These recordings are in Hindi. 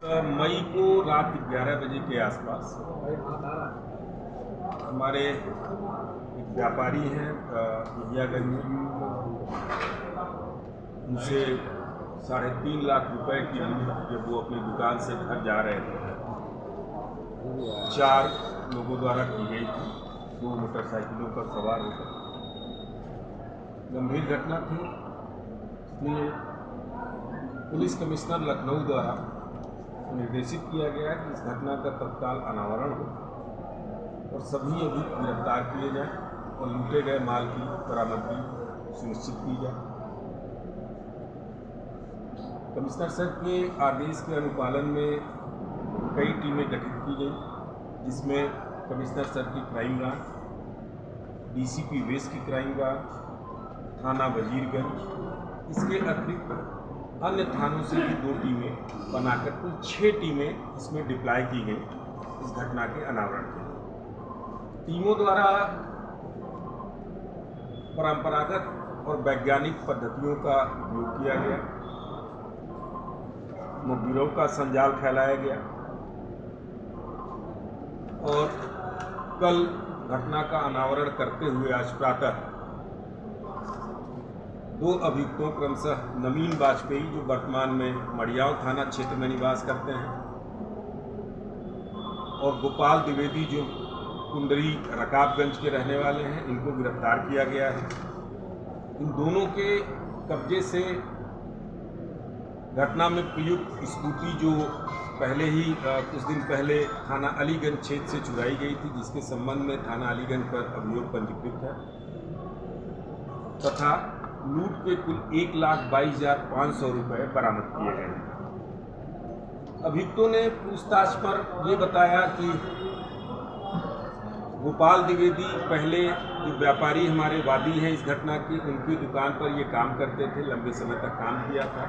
मई को रात 11 बजे के आसपास हमारे एक व्यापारी हैं यहियागंज में, उनसे 3.5 लाख रुपए की लूट जब वो अपनी दुकान से घर जा रहे थे 4 लोगों द्वारा की गई थी, 2 मोटरसाइकिलों पर सवार होकर। गंभीर घटना थी, इसलिए पुलिस कमिश्नर लखनऊ द्वारा निर्देशित किया गया है कि इस घटना का तत्काल अनावरण हो और सभी अभियुक्त गिरफ्तार किए जाएं और लूटे गए माल की बरामदगी सुनिश्चित की जाए। कमिश्नर सर के आदेश के अनुपालन में कई टीमें गठित की गई, जिसमें कमिश्नर सर की क्राइम ब्रांच, डीसीपी वेस्ट की क्राइम ब्रांच, थाना वजीरगंज, इसके अतिरिक्त अन्य थानों से भी 2 टीमें बनाकर कुल 6 टीमें इसमें डिप्लॉय की गई इस घटना के अनावरण के लिए। टीमों द्वारा परंपरागत और वैज्ञानिक पद्धतियों का उपयोग किया गया, गिरोह का संजाल फैलाया गया और कल घटना का अनावरण करते हुए आज प्रातः 2 अभियुक्तों क्रमशः नवीन वाजपेयी, जो वर्तमान में मड़ियाव थाना क्षेत्र में निवास करते हैं, और गोपाल द्विवेदी, जो कुंडरी रकाबगंज के रहने वाले हैं, इनको गिरफ्तार किया गया है। इन दोनों के कब्जे से घटना में प्रयुक्त स्कूटी, जो पहले ही कुछ दिन पहले थाना अलीगंज क्षेत्र से चुराई गई थी, जिसके संबंध में थाना अलीगंज पर अभियोग पंजीकृत है, तथा लूट के कुल 1,22,500 रुपये बरामद किए गए हैं। अभियुक्तों ने पूछताछ पर ये बताया कि गोपाल द्विवेदी पहले जो व्यापारी हमारे वादी हैं इस घटना की, उनकी दुकान पर ये काम करते थे, लंबे समय तक काम किया था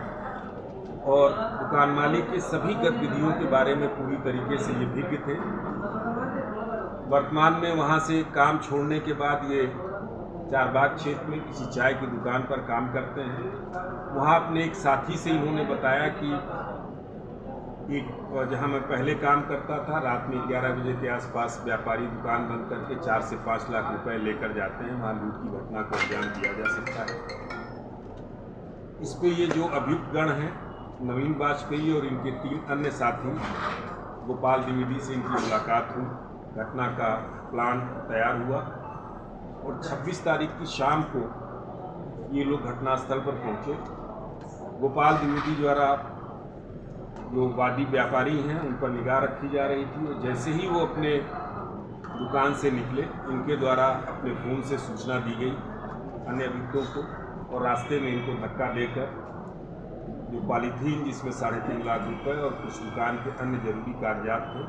और दुकान मालिक के सभी गतिविधियों के बारे में पूरी तरीके से ये विज्ञ थे। वर्तमान में वहाँ से काम छोड़ने के बाद ये चारबाग क्षेत्र में किसी चाय की दुकान पर काम करते हैं। वहाँ अपने एक साथी से इन्होंने बताया कि जहाँ मैं पहले काम करता था, रात में 11 बजे के आसपास व्यापारी दुकान बंद करके 4 से 5 लाख रुपए लेकर जाते हैं, वहाँ लूट की घटना को अंजाम दिया जा सकता है। इस पे ये जो अभियुक्त गण हैं, नवीन वाजपेयी और इनके 3 अन्य साथी, गोपाल द्विवेदी से इनकी मुलाकात हुई, घटना का प्लान तैयार हुआ और 26 तारीख की शाम को ये लोग घटनास्थल पर पहुंचे। गोपाल द्विवेदी द्वारा जो वादी व्यापारी हैं उन पर निगाह रखी जा रही थी और जैसे ही वो अपने दुकान से निकले, इनके द्वारा अपने फ़ोन से सूचना दी गई अन्य अभियुक्तों को और रास्ते में इनको धक्का देकर जो पॉलीथीन जिसमें 3.5 लाख रुपए और कुछ दुकान के अन्य जरूरी कागजात थे,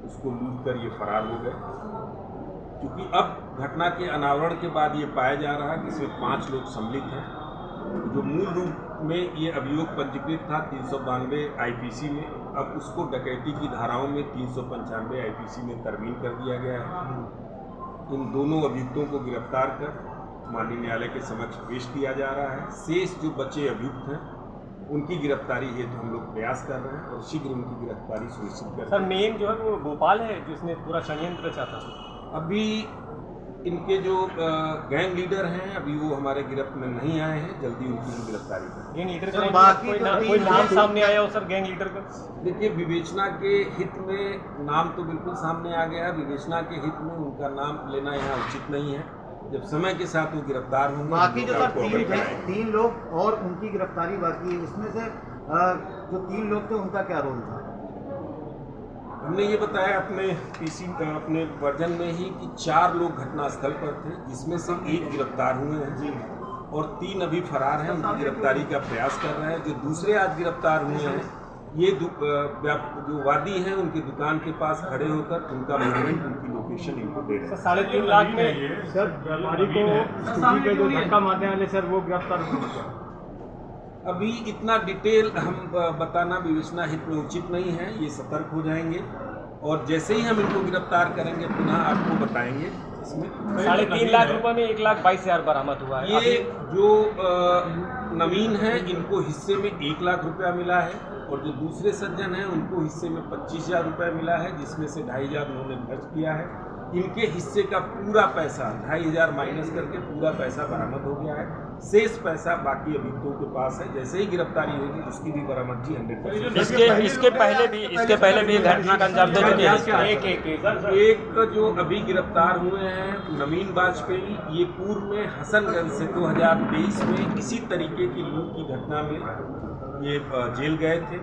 उसको लूट कर ये फरार हो गए। क्योंकि अब घटना के अनावरण के बाद ये पाया जा रहा है कि इसमें 5 लोग सम्मिलित हैं, जो मूल रूप में ये अभियोग पंजीकृत था 392 आईपीसी में, अब उसको डकैती की धाराओं में 395 आईपीसी में तरमीम कर दिया गया है। इन दोनों अभियुक्तों को गिरफ्तार कर माननीय न्यायालय के समक्ष पेश किया जा रहा है। शेष जो बचे अभियुक्त हैं उनकी गिरफ्तारी हेतु हम लोग प्रयास कर रहे हैं और शीघ्र उनकी गिरफ्तारी सुनिश्चित कर रहे हैं। सर, मेन जो है वो गोपाल है जिसने पूरा षड्यंत्र रचा था। अभी इनके जो गैंग लीडर हैं अभी वो हमारे गिरफ्त में नहीं आए हैं, जल्दी उनकी गिरफ्तारी करेंगे। गैंग लीडर का कोई नाम सामने आया हो सर गैंग लीडर का? देखिए, विवेचना के हित में नाम तो बिल्कुल सामने आ गया है। विवेचना के हित में उनका नाम लेना यहाँ उचित नहीं है। जब समय के साथ वो गिरफ्तार होंगे, बाकी जो सर 3 लोग और उनकी गिरफ्तारी बाकी है, उसमें से जो 3 लोग थे उनका क्या रोल था? हमने ये बताया अपने वर्जन में ही कि 4 लोग घटनास्थल पर थे, जिसमें से 1 गिरफ्तार हुए हैं और 3 अभी फरार हैं। उनकी गिरफ्तारी का प्रयास कर रहे हैं। जो दूसरे आज गिरफ्तार हुए हैं, ये जो वादी हैं उनकी दुकान के पास खड़े होकर उनका मूवमेंट, उनकी लोकेशन इनको दे रहे हैं। 3.5 लाख में सर व्यापारी को स्कूटी पे जो धक्का मारने वाले सर वो गिरफ्तार हुए। अभी इतना डिटेल हम बताना विवेचना हित में उचित नहीं है, ये सतर्क हो जाएंगे और जैसे ही हम इनको गिरफ्तार करेंगे पुनः आपको बताएंगे। इसमें 3.5 लाख रुपए में 1,22,000 बरामद हुआ है। ये जो नवीन है इनको हिस्से में 1 लाख रुपया मिला है और जो दूसरे सज्जन हैं उनको हिस्से में 25,000 रुपये मिला है, जिसमें से 2,500 उन्होंने खर्च किया है। इनके हिस्से का पूरा पैसा 2,500 माइनस करके पूरा पैसा बरामद हो गया है। शेष पैसा बाकी अभियुक्तों के पास है। जैसे ही गिरफ्तारी होगी उसकी भी बरामदगी 100%। इसके पहले भी घटना का अंजाम दे चुके हैं। एक जो अभी गिरफ्तार हुए हैं नवीन वाजपेयी, ये पूर्व में हसनगंज से 2023 में इसी तरीके की लूट की घटना में ये जेल गए थे।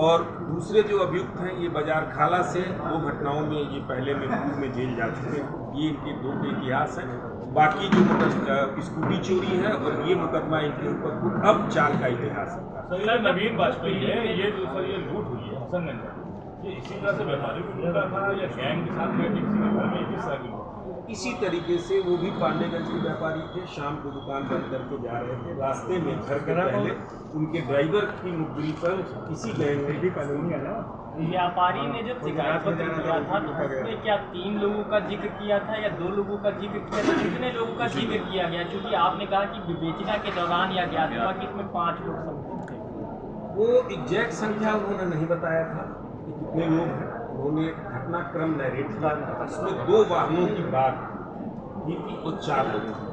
और दूसरे जो अभियुक्त हैं ये बाजार खाला से 2 घटनाओं में ये पहले में पूर्व में जेल जा चुके हैं। ये इनके 2 के इतिहास हैं। बाकी जो स्कूटी चोरी है और ये मुकदमा इनके ऊपर अब 4 का इतिहास है। सर नवीन वाजपेयी है, ये जो सर ये लूट हुई है हसनगंज में, ये इसी तरह से व्यापारी को लूटा था या गैंग के साथ में किसी के घर में किस तरह की? इसी तरीके से वो भी पांडेगंज के व्यापारी थे। शाम को दुकान बंद करके जा रहे थे, रास्ते में घर के पहले उनके ड्राइवर की मुखबिरी पर किसी गैंग ने भी कानूनी है ना। व्यापारी ने जब शिकायत पत्र दिया था तो उसमें क्या 3 लोगों का जिक्र किया था या 2 लोगों का जिक्र किया था? कितने लोगों का जिक्र किया गया? क्योंकि आपने कहा कि विवेचना के दौरान या ज्ञात हुआ कि इसमें 5 लोग संबंधित थे। वो एग्जैक्ट संख्या उन्होंने नहीं बताया था कि कितने लोग हैं। उन्होंने घटनाक्रम नैरेट किया था, उसमें 2 वाहनों की बात की थी और 4 लोगों की।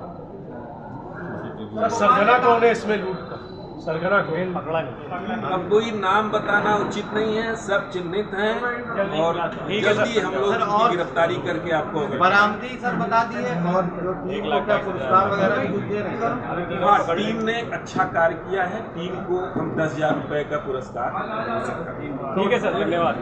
सरगना कौन है इसमें लूट का? सरगना कौन? अब कोई नाम बताना उचित नहीं है, सब चिन्हित हैं और जल्दी हम लोग उनकी गिरफ्तारी करके आपको बरामदी सर बता दी है और जो 3 लाख का पुरस्कार वगैरह भी दे रहे हैं। हाँ, टीम ने अच्छा कार्य किया है। टीम को हम 10,000 रुपये का पुरस्कार। ठीक है सर, धन्यवाद।